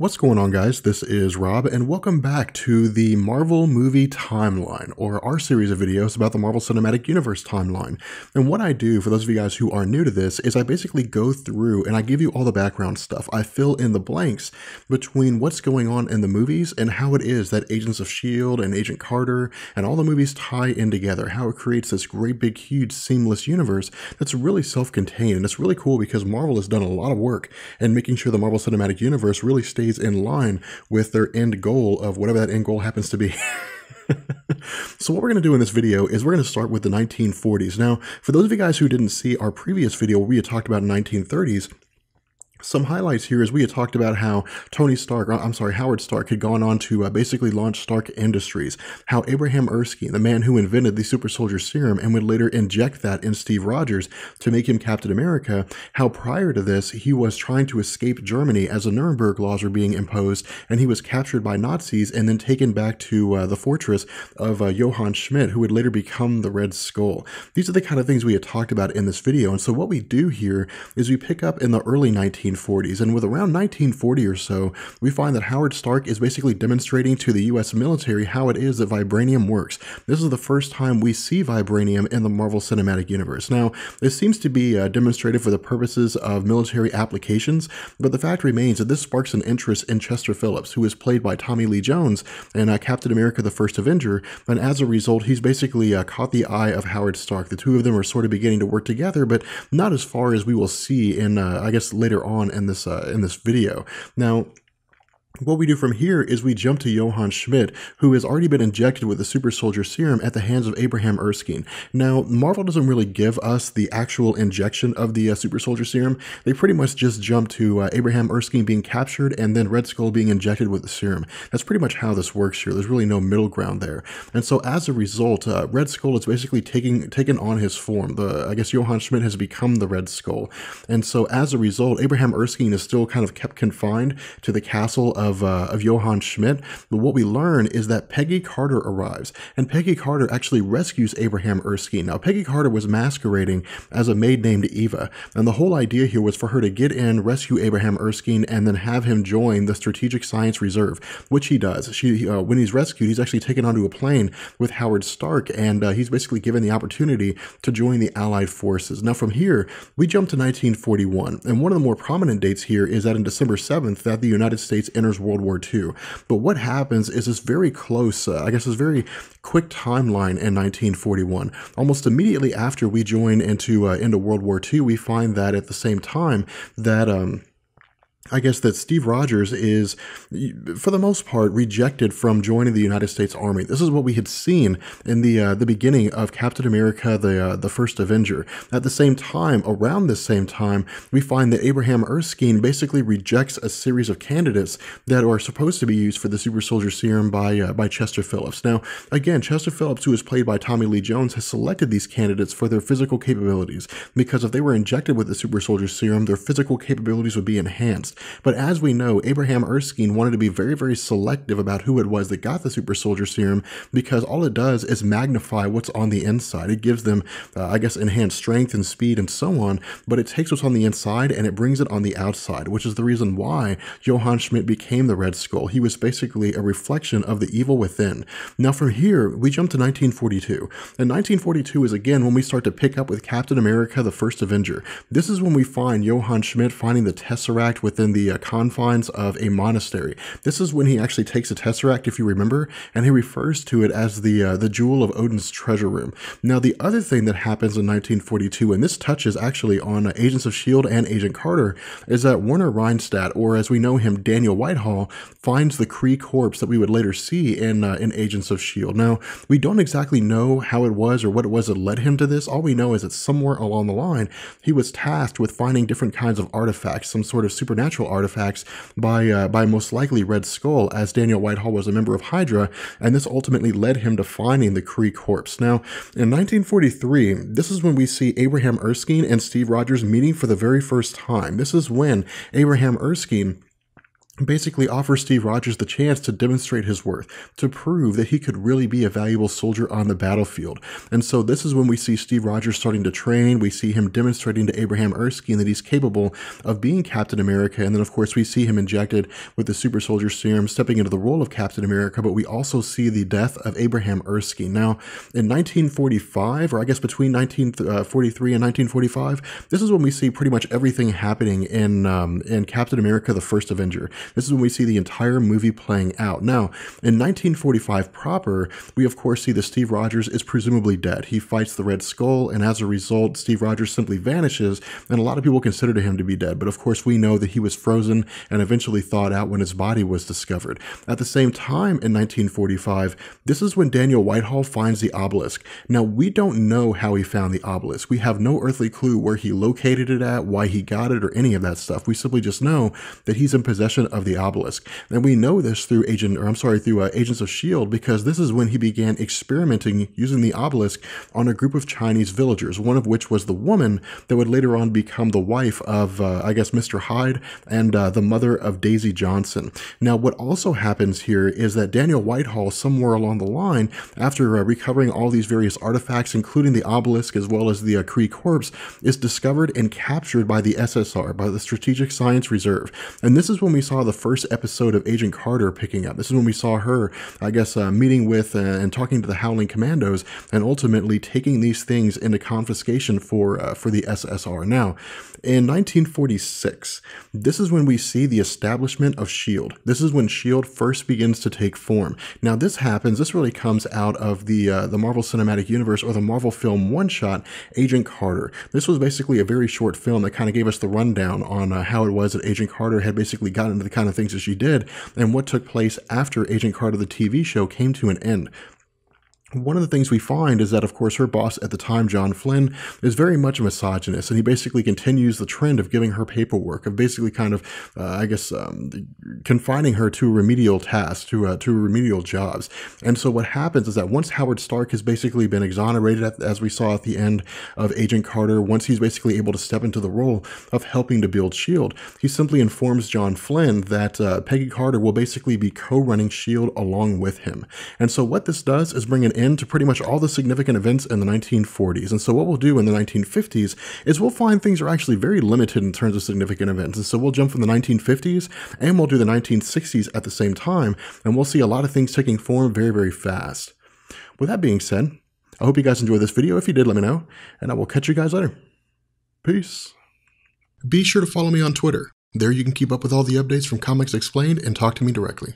What's going on, guys? This is Rob, and welcome back to the Marvel Movie Timeline, or our series of videos about the Marvel Cinematic Universe timeline. And what I do, for those of you guys who are new to this, is I basically go through and I give you all the background stuff. I fill in the blanks between what's going on in the movies and how it is that Agents of S.H.I.E.L.D. and Agent Carter and all the movies tie in together, how it creates this great big huge seamless universe that's really self-contained. And it's really cool because Marvel has done a lot of work in making sure the Marvel Cinematic Universe really stays in line with their end goal of whatever that end goal happens to be. So what we're going to do in this video is we're going to start with the 1940s. Now, for those of you guys who didn't see our previous video where we had talked about 1930s, some highlights here is we had talked about how Howard Stark had gone on to basically launch Stark Industries, how Abraham Erskine, the man who invented the super soldier serum and would later inject that in Steve Rogers to make him Captain America, how prior to this he was trying to escape Germany as the Nuremberg laws were being imposed, and he was captured by Nazis and then taken back to the fortress of Johann Schmidt, who would later become the Red Skull. These are the kind of things we had talked about in this video, and so what we do here is we pick up in the early 1940s, and with around 1940 or so, we find that Howard Stark is basically demonstrating to the US military how it is that vibranium works. This is the first time we see vibranium in the Marvel Cinematic Universe. Now, this seems to be demonstrated for the purposes of military applications, but the fact remains that this sparks an interest in Chester Phillips, who is played by Tommy Lee Jones in Captain America: The First Avenger, and as a result, he's basically caught the eye of Howard Stark. The two of them are sort of beginning to work together, but not as far as we will see in, I guess, later on in this video. Now, what we do from here is we jump to Johann Schmidt, who has already been injected with the super soldier serum at the hands of Abraham Erskine. Now, Marvel doesn't really give us the actual injection of the super soldier serum. They pretty much just jump to Abraham Erskine being captured and then Red Skull being injected with the serum. That's pretty much how this works here. There's really no middle ground there. And so as a result, Red Skull is basically taken on his form. I guess Johann Schmidt has become the Red Skull. And so as a result, Abraham Erskine is still kind of kept confined to the castle of Johann Schmidt, but what we learn is that Peggy Carter arrives, and Peggy Carter actually rescues Abraham Erskine. Now, Peggy Carter was masquerading as a maid named Eva, and the whole idea here was for her to get in, rescue Abraham Erskine, and then have him join the Strategic Science Reserve, which he does. When he's rescued, he's actually taken onto a plane with Howard Stark, and he's basically given the opportunity to join the Allied forces. Now, from here, we jump to 1941, and one of the more prominent dates here is that in December 7th, that the United States enters World War II. But what happens is this very close, this very quick timeline in 1941. Almost immediately after we join into World War II, we find that at the same time that that Steve Rogers is, for the most part, rejected from joining the United States Army. This is what we had seen in the beginning of Captain America: The First Avenger. At the same time, around this same time, we find that Abraham Erskine basically rejects a series of candidates that are supposed to be used for the super soldier serum by Chester Phillips. Now, again, Chester Phillips, who is played by Tommy Lee Jones, has selected these candidates for their physical capabilities, because if they were injected with the super soldier serum, their physical capabilities would be enhanced. But as we know, Abraham Erskine wanted to be very, very selective about who it was that got the super soldier serum, because all it does is magnify what's on the inside. It gives them, enhanced strength and speed and so on, but it takes what's on the inside and it brings it on the outside, which is the reason why Johann Schmidt became the Red Skull. He was basically a reflection of the evil within. Now from here, we jump to 1942. And 1942 is again when we start to pick up with Captain America: The First Avenger. This is when we find Johann Schmidt finding the Tesseract within the confines of a monastery. This is when he actually takes a Tesseract, if you remember, and he refers to it as the jewel of Odin's treasure room. Now, the other thing that happens in 1942, and this touches actually on Agents of S.H.I.E.L.D. and Agent Carter, is that Werner Reinstadt, or as we know him, Daniel Whitehall, finds the Kree corpse that we would later see in Agents of S.H.I.E.L.D. Now, we don't exactly know how it was or what it was that led him to this. All we know is that somewhere along the line, he was tasked with finding different kinds of artifacts, some sort of supernatural artifacts, by most likely Red Skull, as Daniel Whitehall was a member of Hydra, and this ultimately led him to finding the Kree corpse. Now, in 1943, this is when we see Abraham Erskine and Steve Rogers meeting for the very first time. This is when Abraham Erskine basically offers Steve Rogers the chance to demonstrate his worth, to prove that he could really be a valuable soldier on the battlefield. And so this is when we see Steve Rogers starting to train. We see him demonstrating to Abraham Erskine that he's capable of being Captain America. And then, of course, we see him injected with the super soldier serum, stepping into the role of Captain America. But we also see the death of Abraham Erskine. Now, in 1945, or I guess between 1943 and 1945, this is when we see pretty much everything happening in Captain America, the First Avenger. This is when we see the entire movie playing out. Now, in 1945 proper, we of course see that Steve Rogers is presumably dead. He fights the Red Skull, and as a result, Steve Rogers simply vanishes, and a lot of people consider him to be dead. But of course, we know that he was frozen and eventually thawed out when his body was discovered. At the same time, in 1945, this is when Daniel Whitehall finds the Obelisk. Now, we don't know how he found the Obelisk. We have no earthly clue where he located it at, why he got it, or any of that stuff. We simply just know that he's in possession of the Obelisk. And we know this through Agents of S.H.I.E.L.D. because this is when he began experimenting using the Obelisk on a group of Chinese villagers, one of which was the woman that would later on become the wife of, I guess, Mr. Hyde and the mother of Daisy Johnson. Now, what also happens here is that Daniel Whitehall, somewhere along the line, after recovering all these various artifacts, including the Obelisk as well as the Kree corpse, is discovered and captured by the SSR, by the Strategic Science Reserve. And this is when we saw the first episode of Agent Carter picking up. This is when we saw her, I guess, meeting with and talking to the Howling Commandos, and ultimately taking these things into confiscation for the SSR. Now, in 1946, this is when we see the establishment of S.H.I.E.L.D. This is when S.H.I.E.L.D. first begins to take form. Now, this really comes out of the Marvel Cinematic Universe, or the Marvel film one-shot, Agent Carter. This was basically a very short film that kind of gave us the rundown on how it was that Agent Carter had basically gotten into the kind of things that she did, and what took place after Agent Carter, the TV show, came to an end. One of the things we find is that, of course, her boss at the time, John Flynn, is very much a misogynist, and he basically continues the trend of giving her paperwork, of basically kind of, confining her to remedial tasks, to remedial jobs. And so what happens is that once Howard Stark has basically been exonerated, as we saw at the end of Agent Carter, once he's basically able to step into the role of helping to build S.H.I.E.L.D., he simply informs John Flynn that Peggy Carter will basically be co-running S.H.I.E.L.D. along with him. And so what this does is bring an end to pretty much all the significant events in the 1940s. And so what we'll do in the 1950s is we'll find things are actually very limited in terms of significant events. And so we'll jump from the 1950s and we'll do the 1960s at the same time, and we'll see a lot of things taking form very, very fast. With that being said, I hope you guys enjoyed this video. If you did, let me know, and I will catch you guys later. Peace. Be sure to follow me on Twitter. There you can keep up with all the updates from Comics Explained and talk to me directly.